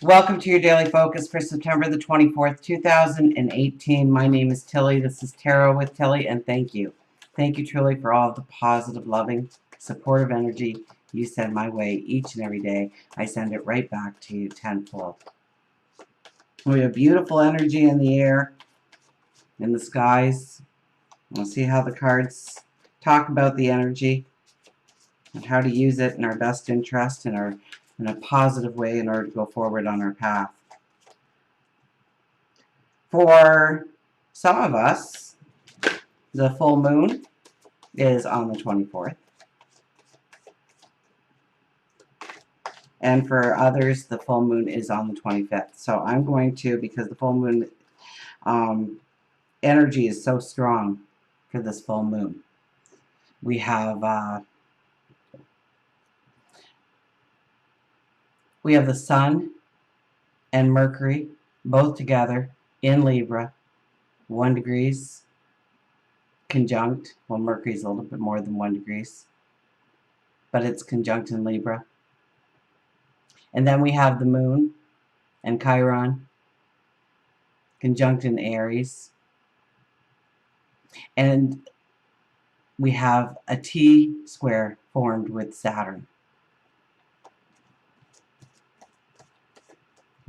Welcome to your daily focus for September the 24th, 2018. My name is Tilly. This is Tarot with Tilly, and thank you. Thank you truly for all of the positive, loving, supportive energy you send my way each and every day. I send it right back to you tenfold. We have beautiful energy in the air, in the skies. We'll see how the cards talk about the energy and how to use it in our best interest and in a positive way in order to go forward on our path. For some of us, the full moon is on the 24th. And for others, the full moon is on the 25th. So I'm going to, because the full moon energy is so strong for this full moon. We have the Sun and Mercury both together in Libra, 1 degree conjunct. Well, Mercury's a little bit more than 1 degree, but it's conjunct in Libra. And then we have the Moon and Chiron conjunct in Aries. And we have a T square formed with Saturn.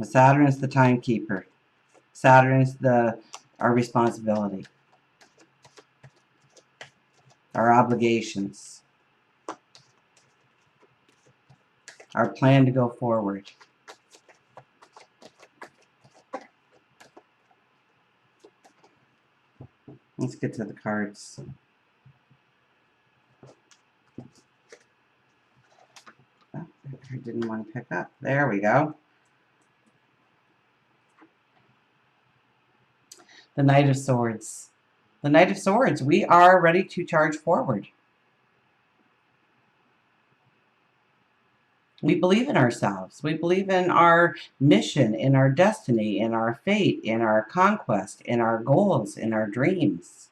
Saturn is the timekeeper. Saturn is our responsibility, our obligations, our plan to go forward. Let's get to the cards. Oh, that card didn't want to pick up. There we go. The Knight of Swords. The Knight of Swords. We are ready to charge forward. We believe in ourselves. We believe in our mission, in our destiny, in our fate, in our conquest, in our goals, in our dreams.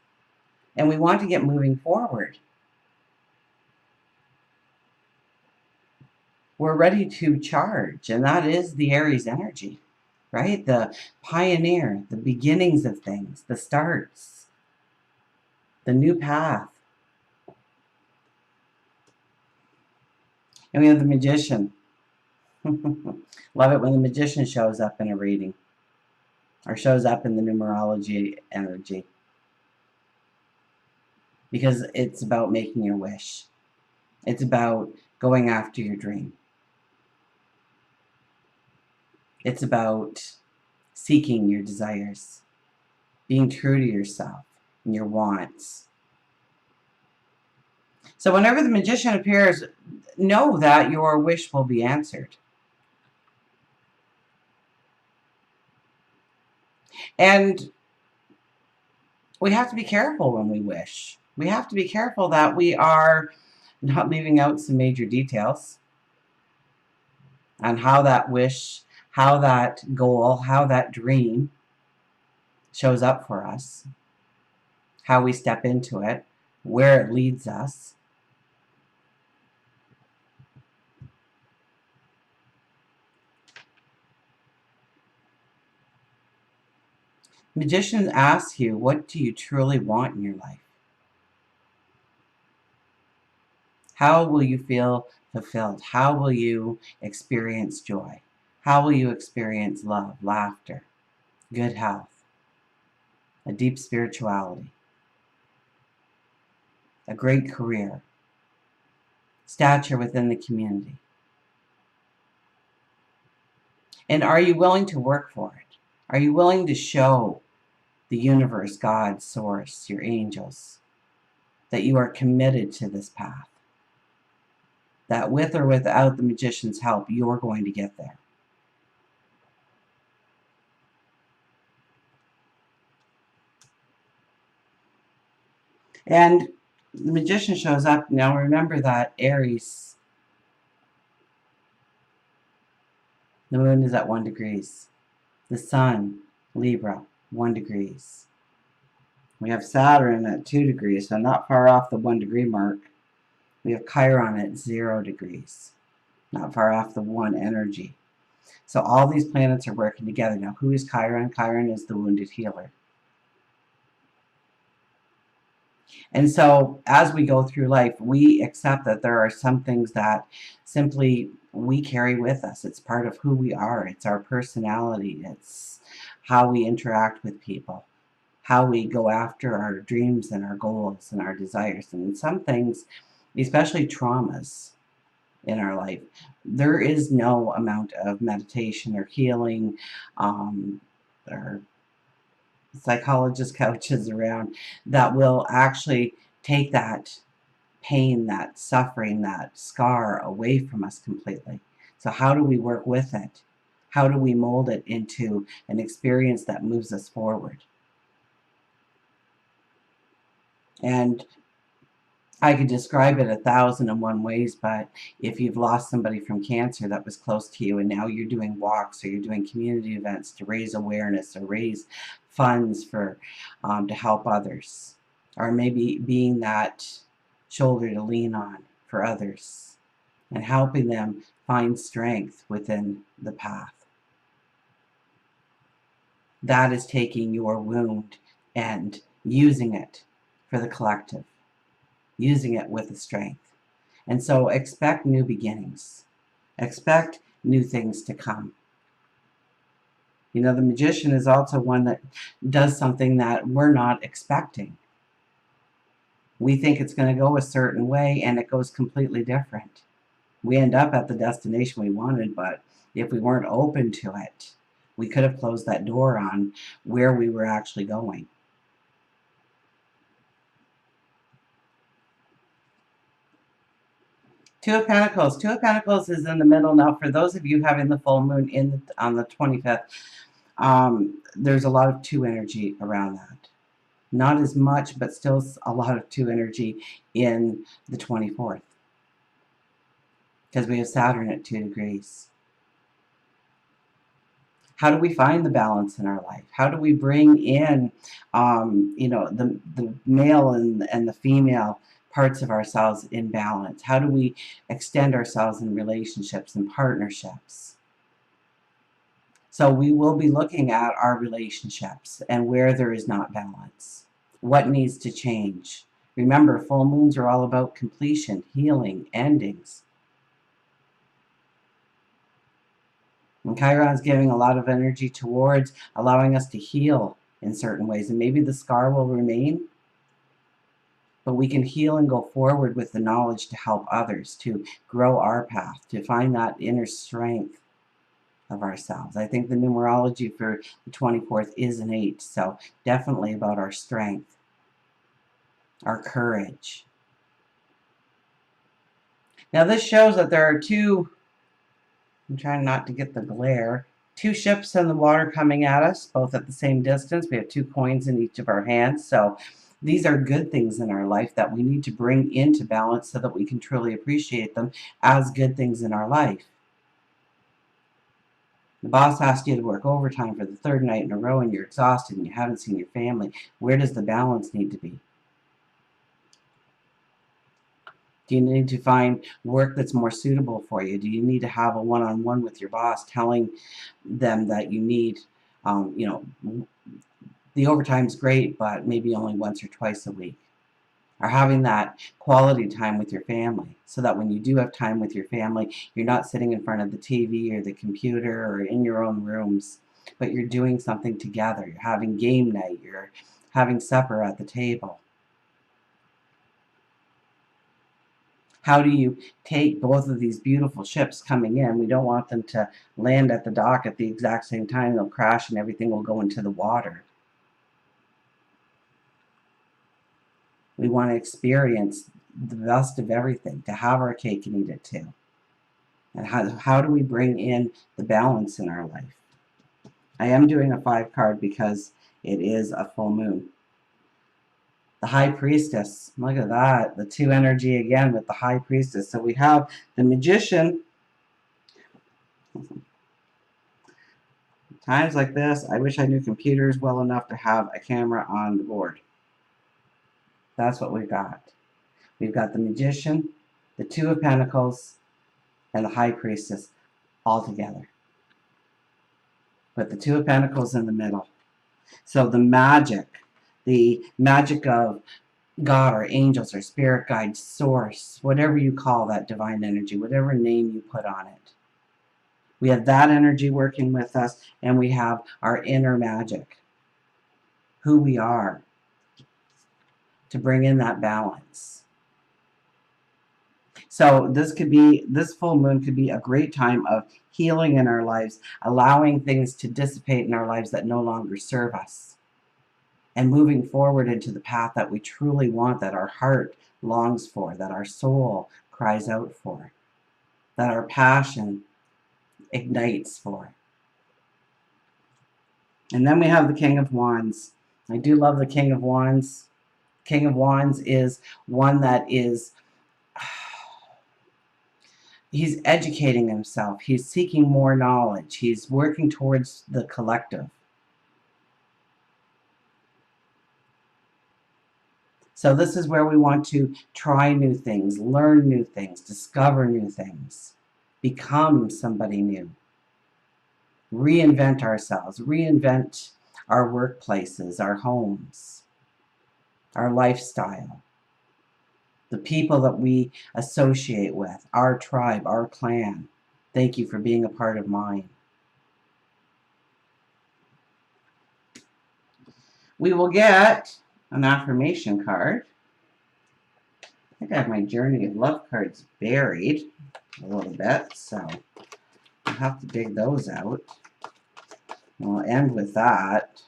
And we want to get moving forward. We're ready to charge, and that is the Aries energy, right? The pioneer, the beginnings of things, the starts, the new path. And we have the Magician. Love it when the Magician shows up in a reading or shows up in the numerology energy, because it's about making your wish. It's about going after your dream. It's about seeking your desires, being true to yourself and your wants. So whenever the Magician appears, know that your wish will be answered. And we have to be careful when we wish. We have to be careful that we are not leaving out some major details on how that wish, how that goal, how that dream shows up for us, how we step into it, where it leads us. Magician asks you, what do you truly want in your life? How will you feel fulfilled? How will you experience joy? How will you experience love, laughter, good health, a deep spirituality, a great career, stature within the community? And are you willing to work for it? Are you willing to show the universe, God, Source, your angels, that you are committed to this path? That with or without the Magician's help, you're going to get there. And the Magician shows up. Now remember that Aries, the moon is at 1 degree. The Sun, Libra, 1 degree. We have Saturn at 2 degrees, so not far off the 1 degree mark. We have Chiron at 0 degrees, not far off the 1 energy. So all these planets are working together. Now, who is Chiron? Chiron is the wounded healer. And so as we go through life, we accept that there are some things that simply we carry with us. It's part of who we are. It's our personality. It's how we interact with people, how we go after our dreams and our goals and our desires. And some things, especially traumas in our life, there is no amount of meditation or healing or psychologist couches around that will actually take that pain, that suffering, that scar away from us completely. So how do we work with it? How do we mold it into an experience that moves us forward? And I could describe it 1,001 ways, but if you've lost somebody from cancer that was close to you and now you're doing walks or you're doing community events to raise awareness or raise funds for to help others, or maybe being that shoulder to lean on for others and helping them find strength within the path. That is taking your wound and using it for the collective, using it with the strength. And so expect new beginnings. Expect new things to come. You know, the magician is also one that does something that we're not expecting. We think it's going to go a certain way and it goes completely different. We end up at the destination we wanted, but if we weren't open to it, we could have closed that door on where we were actually going. Two of Pentacles. Two of Pentacles is in the middle. Now, for those of you having the full moon on the 25th, there's a lot of two energy around that. Not as much, but still a lot of two energy in the 24th. Because we have Saturn at 2 degrees. How do we find the balance in our life? How do we bring in, the male and the female parts of ourselves in balance? How do we extend ourselves in relationships and partnerships? So we will be looking at our relationships and where there is not balance. What needs to change? Remember, full moons are all about completion, healing, endings. And Chiron is giving a lot of energy towards allowing us to heal in certain ways. And maybe the scar will remain, but we can heal and go forward with the knowledge to help others, to grow our path, to find that inner strength of ourselves. I think the numerology for the 24th is an 8, so definitely about our strength, our courage. Now this shows that there are two, I'm trying not to get the glare, two ships in the water coming at us, both at the same distance. We have 2 coins in each of our hands, so these are good things in our life that we need to bring into balance so that we can truly appreciate them as good things in our life. The boss asked you to work overtime for the 3rd night in a row and you're exhausted and you haven't seen your family. Where does the balance need to be? Do you need to find work that's more suitable for you? Do you need to have a one-on-one with your boss telling them that you need, the overtime's great, but maybe only once or twice a week? Or having that quality time with your family so that when you do have time with your family, you're not sitting in front of the TV or the computer or in your own rooms, but you're doing something together. You're having game night. You're having supper at the table. How do you take both of these beautiful ships coming in? We don't want them to land at the dock at the exact same time. They'll crash and everything will go into the water. We want to experience the best of everything, to have our cake and eat it too. And how do we bring in the balance in our life? I am doing a 5 card because it is a full moon. The High Priestess. Look at that. The 2 energy again with the High Priestess. So we have the Magician. Times like this, I wish I knew computers well enough to have a camera on the board. That's what we've got. We've got the Magician, the 2 of Pentacles, and the High Priestess all together. with the Two of Pentacles in the middle. So the magic of God or angels or spirit guides, source, whatever you call that divine energy, whatever name you put on it. We have that energy working with us, and we have our inner magic, who we are, to bring in that balance. So this full moon could be a great time of healing in our lives, allowing things to dissipate in our lives that no longer serve us, and moving forward into the path that we truly want, that our heart longs for, that our soul cries out for, that our passion ignites for. And then we have the King of Wands. I do love the King of Wands. King of Wands is one that is, he's educating himself. He's seeking more knowledge. He's working towards the collective. So this is where we want to try new things, learn new things, discover new things, become somebody new, reinvent ourselves, reinvent our workplaces, our homes, our lifestyle, the people that we associate with, our tribe, our clan. Thank you for being a part of mine. We will get an affirmation card. I think I have my Journey of Love cards buried a little bit, so I'll have to dig those out. And we'll end with that.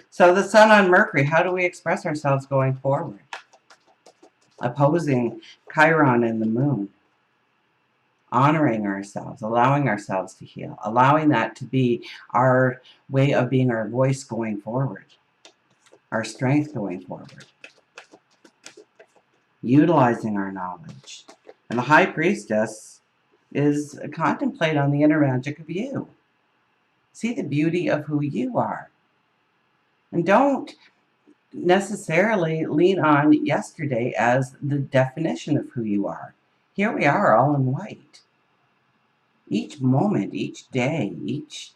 So the Sun on Mercury, how do we express ourselves going forward? Opposing Chiron and the Moon. Honoring ourselves, allowing ourselves to heal, allowing that to be our way of being our voice going forward, our strength going forward, utilizing our knowledge. And the High Priestess is contemplate on the inner magic of you. See the beauty of who you are. And don't necessarily lean on yesterday as the definition of who you are. Here we are, all in white. Each moment, each day, each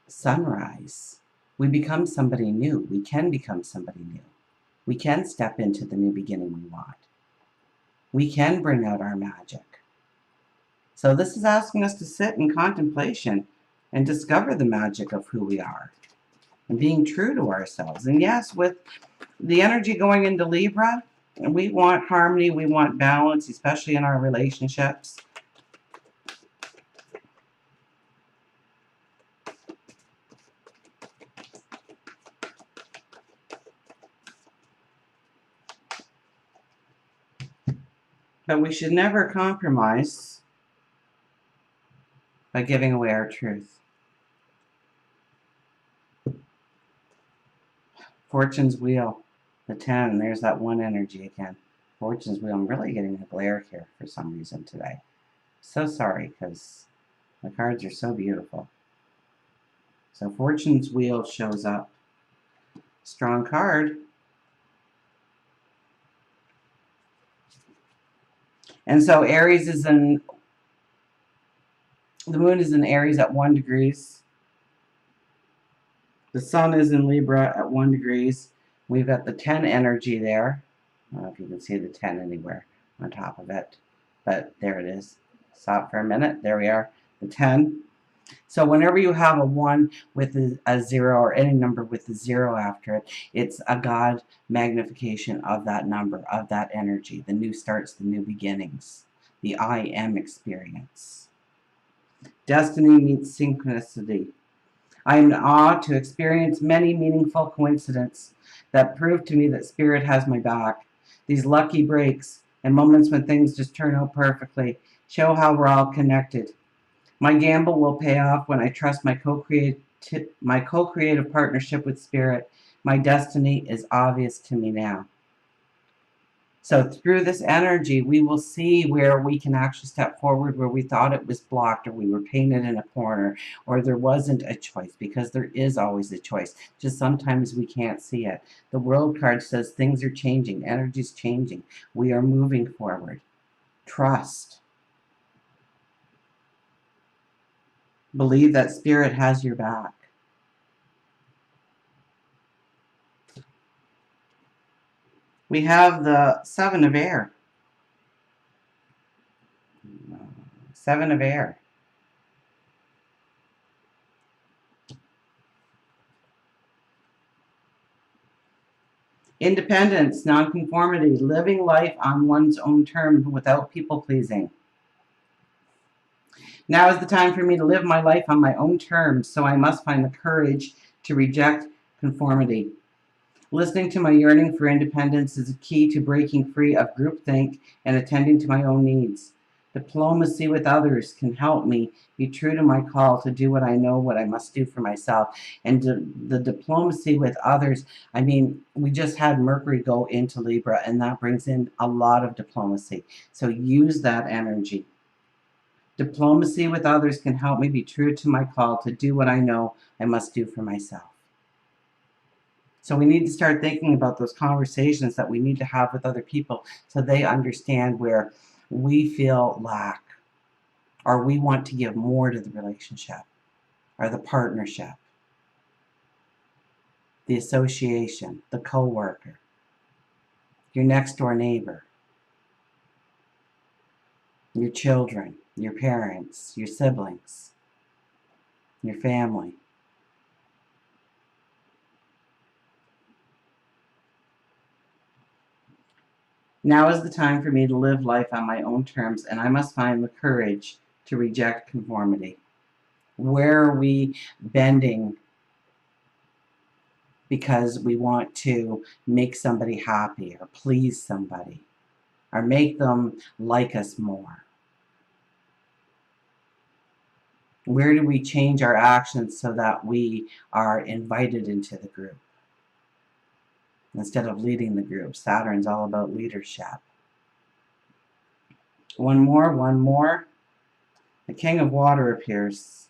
sunrise, we become somebody new. We can become somebody new. We can step into the new beginning we want. We can bring out our magic. So this is asking us to sit in contemplation and discover the magic of who we are and being true to ourselves. And yes, with the energy going into Libra, we want harmony, we want balance, especially in our relationships. But we should never compromise by giving away our truth. Fortune's Wheel, the 10, there's that one energy again. Fortune's Wheel, I'm really getting a glare here for some reason today. So sorry, because the cards are so beautiful. So Fortune's Wheel shows up. Strong card. And so Aries is in, the moon is in Aries at 1 degrees. The sun is in Libra at 1 degrees. We've got the 10 energy there. I don't know if you can see the 10 anywhere on top of it, but there it is. Stop for a minute. There we are, the 10. So whenever you have a 1 with a 0 or any number with a 0 after it, it's a God magnification of that number, of that energy, the new starts, the new beginnings, the I am experience. Destiny meets synchronicity. I am in awe to experience many meaningful coincidences that prove to me that Spirit has my back. These lucky breaks and moments when things just turn out perfectly show how we're all connected. My gamble will pay off when I trust my co-creative partnership with Spirit. My destiny is obvious to me now. So through this energy, we will see where we can actually step forward where we thought it was blocked, or we were painted in a corner, or there wasn't a choice, because there is always a choice. Just sometimes we can't see it. The World card says things are changing, energy's changing. We are moving forward. Trust. Believe that Spirit has your back. We have the Seven of Air. Seven of Air. Independence, nonconformity, living life on one's own terms without people pleasing. Now is the time for me to live my life on my own terms, so I must find the courage to reject conformity. Listening to my yearning for independence is a key to breaking free of groupthink and attending to my own needs. Diplomacy with others can help me be true to my call to do what I know what I must do for myself. And the diplomacy with others, I mean, we just had Mercury go into Libra, and that brings in a lot of diplomacy. So use that energy. Diplomacy with others can help me be true to my call to do what I know I must do for myself. So we need to start thinking about those conversations that we need to have with other people so they understand where we feel lack, or we want to give more to the relationship, or the partnership, the association, the co-worker, your next door neighbor, your children, your parents, your siblings, your family. Now is the time for me to live life on my own terms, and I must find the courage to reject conformity. Where are we bending because we want to make somebody happy, or please somebody, or make them like us more? Where do we change our actions so that we are invited into the group instead of leading the group? Saturn's all about leadership. One more. The King of Water appears.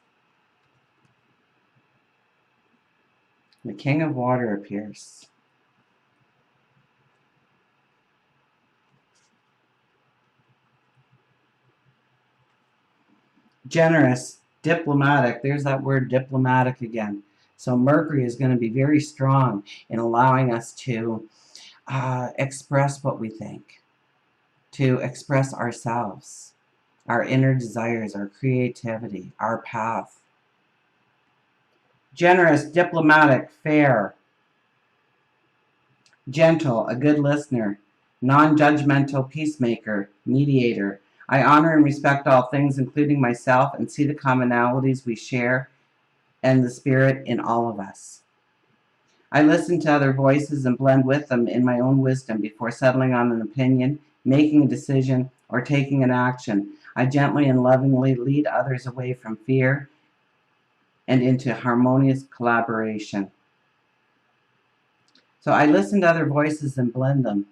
The King of Water appears. Generous, diplomatic. There's that word diplomatic again. So Mercury is going to be very strong in allowing us to express what we think, to express ourselves, our inner desires, our creativity, our path. Generous, diplomatic, fair, gentle, a good listener, non-judgmental, peacemaker, mediator. I honor and respect all things, including myself, and see the commonalities we share and the spirit in all of us. I listen to other voices and blend with them in my own wisdom before settling on an opinion, making a decision, or taking an action. I gently and lovingly lead others away from fear and into harmonious collaboration. So I listen to other voices and blend them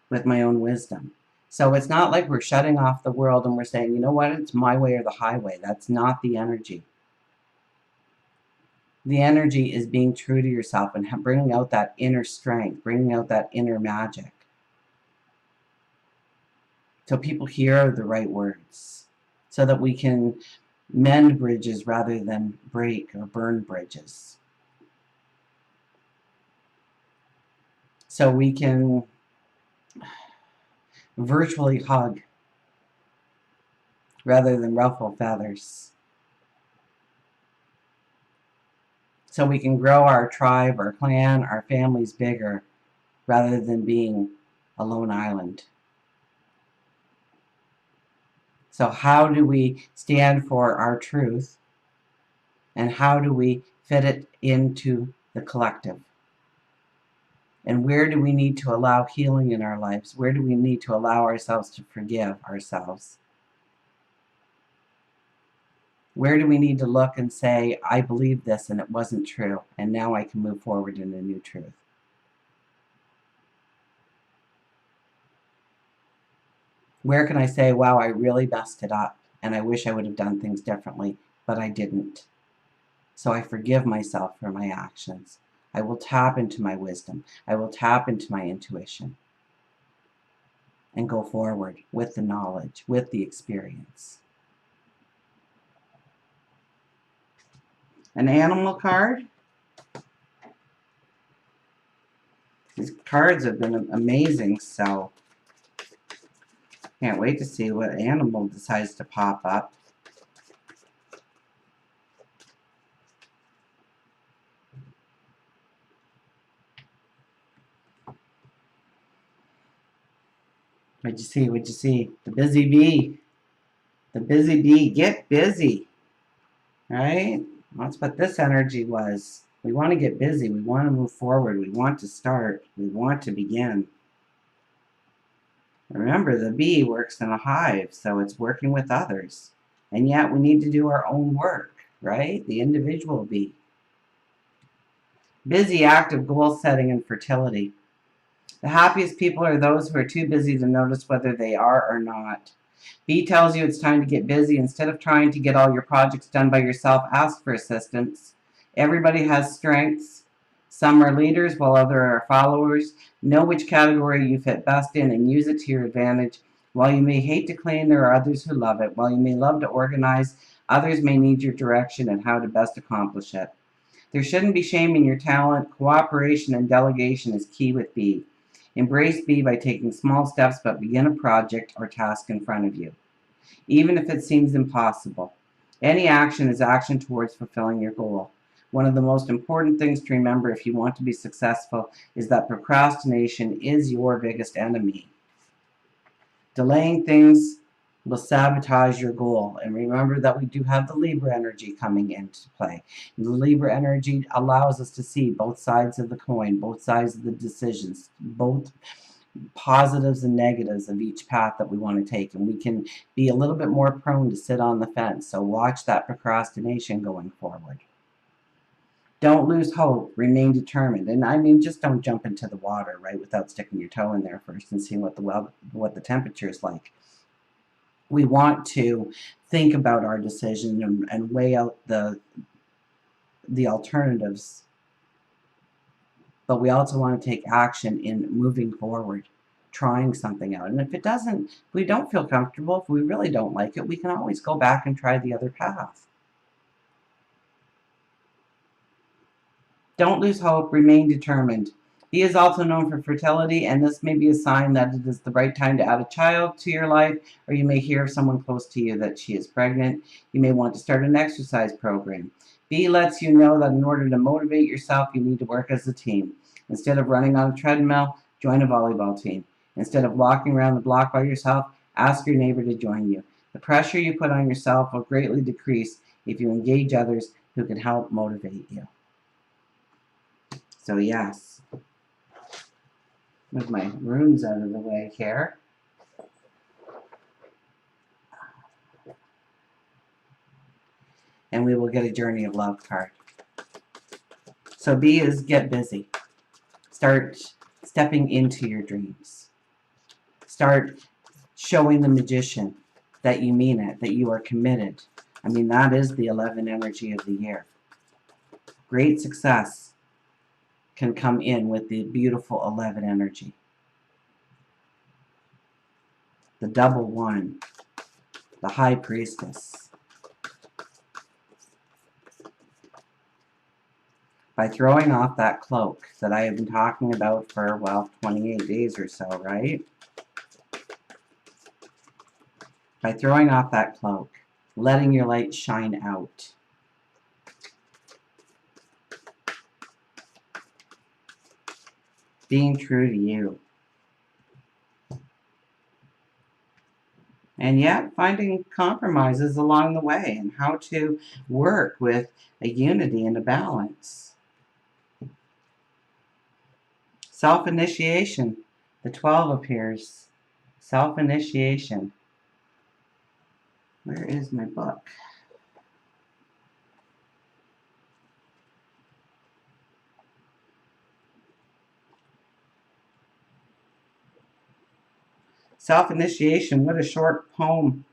with my own wisdom. So it's not like we're shutting off the world and we're saying, you know what, it's my way or the highway. That's not the energy. The energy is being true to yourself and bringing out that inner strength, bringing out that inner magic. So people hear the right words, so that we can mend bridges rather than break or burn bridges. So we can virtually hug rather than ruffle feathers. So we can grow our tribe, our clan, our families bigger rather than being a lone island. So how do we stand for our truth, and how do we fit it into the collective? And where do we need to allow healing in our lives? Where do we need to allow ourselves to forgive ourselves? Where do we need to look and say, I believe this and it wasn't true, and now I can move forward in a new truth? Where can I say, wow, I really messed it up and I wish I would have done things differently, but I didn't. So I forgive myself for my actions. I will tap into my wisdom. I will tap into my intuition and go forward with the knowledge, with the experience. An animal card. These cards have been amazing, so can't wait to see what animal decides to pop up. What'd you see? What'd you see? The busy bee. The busy bee. Get busy. Right? That's what this energy was. We want to get busy. We want to move forward. We want to start. We want to begin. Remember, the bee works in a hive, so it's working with others. And yet we need to do our own work, right? The individual bee. Busy, active, goal setting, and fertility. The happiest people are those who are too busy to notice whether they are or not. B tells you it's time to get busy. Instead of trying to get all your projects done by yourself, ask for assistance. Everybody has strengths. Some are leaders while others are followers. Know which category you fit best in and use it to your advantage. While you may hate to clean, there are others who love it. While you may love to organize, others may need your direction and how to best accomplish it. There shouldn't be shame in your talent. Cooperation and delegation is key with B. Embrace B by taking small steps, but begin a project or task in front of you, even if it seems impossible. Any action is action towards fulfilling your goal. One of the most important things to remember if you want to be successful is that procrastination is your biggest enemy. Delaying things will sabotage your goal. And remember that we do have the Libra energy coming into play. The Libra energy allows us to see both sides of the coin, both sides of the decisions, both positives and negatives of each path that we want to take. And we can be a little bit more prone to sit on the fence. So watch that procrastination going forward. Don't lose hope. Remain determined. And I mean, just don't jump into the water, right, without sticking your toe in there first and seeing what the temperature is like. We want to think about our decision and weigh out the alternatives, but we also want to take action in moving forward, trying something out. And if we don't feel comfortable, if we really don't like it, we can always go back and try the other path. Don't lose hope, remain determined. B is also known for fertility, and this may be a sign that it is the right time to add a child to your life, or you may hear of someone close to you that she is pregnant. You may want to start an exercise program. B lets you know that in order to motivate yourself, you need to work as a team. Instead of running on a treadmill, join a volleyball team. Instead of walking around the block by yourself, ask your neighbor to join you. The pressure you put on yourself will greatly decrease if you engage others who can help motivate you. So yes, with my runes out of the way here. And we will get a Journey of Love card. So B is get busy. Start stepping into your dreams. Start showing the magician that you mean it, that you are committed. I mean, that is the 11 energy of the year. Great success can come in with the beautiful 11 energy. The double one, the High Priestess. By throwing off that cloak that I have been talking about for, well, 28 days or so, right? By throwing off that cloak, letting your light shine out. Being true to you. And yet finding compromises along the way and how to work with a unity and a balance. Self-initiation. The 12 appears. Self-initiation. Where is my book? Self-initiation, what a short poem.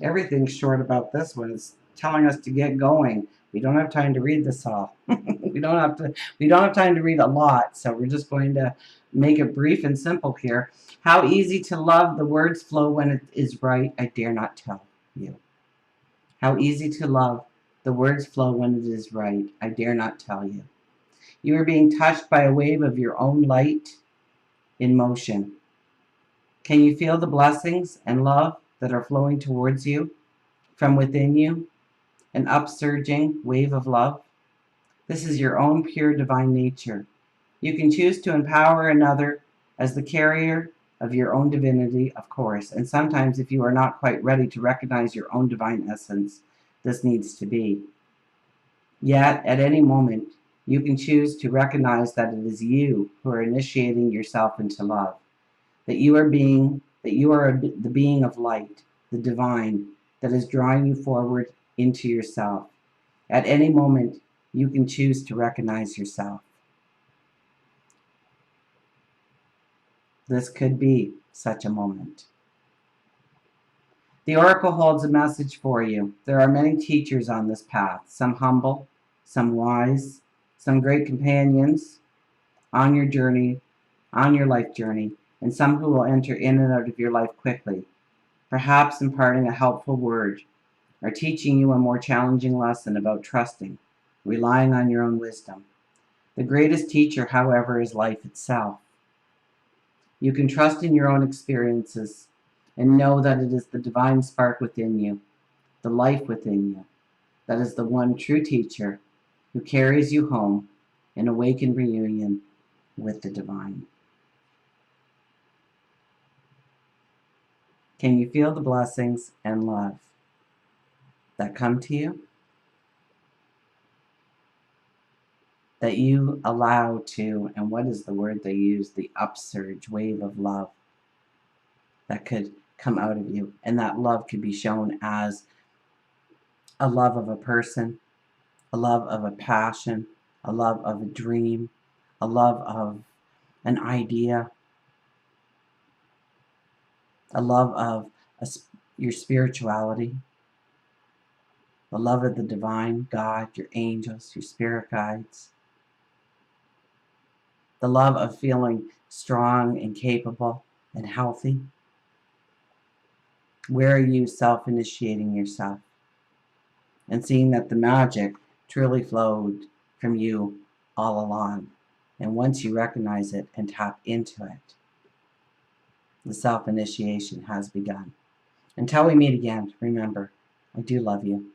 Everything's short about this one. It's telling us to get going. We don't have time to read this all. we don't have time to read a lot, so we're just going to make it brief and simple here. How easy to love, the words flow when it is right, I dare not tell you. How easy to love, the words flow when it is right, I dare not tell you. You are being touched by a wave of your own light in motion. Can you feel the blessings and love that are flowing towards you from within you? An upsurging wave of love. This is your own pure divine nature. You can choose to empower another as the carrier of your own divinity, of course, and sometimes if you are not quite ready to recognize your own divine essence, this needs to be. Yet, at any moment, you can choose to recognize that it is you who are initiating yourself into love, that you are the being of light, the divine, that is drawing you forward into yourself. At any moment, you can choose to recognize yourself. This could be such a moment. The Oracle holds a message for you. There are many teachers on this path, some humble, some wise, some great companions on your journey, on your life journey, and some who will enter in and out of your life quickly, perhaps imparting a helpful word or teaching you a more challenging lesson about trusting, relying on your own wisdom. The greatest teacher, however, is life itself. You can trust in your own experiences and know that it is the divine spark within you, the life within you, that is the one true teacher who carries you home in awakened reunion with the divine. Can you feel the blessings and love that come to you? That you allow to, and what is the word they use? The upsurge wave of love that could come out of you. And that love could be shown as a love of a person, a love of a passion, a love of a dream, a love of an idea, a love of your spirituality, the love of the divine, God, your angels, your spirit guides, the love of feeling strong and capable and healthy. Where are you self-initiating yourself and seeing that the magic truly flowed from you all along? And once you recognize it and tap into it, the self-initiation has begun. Until we meet again, remember, I do love you.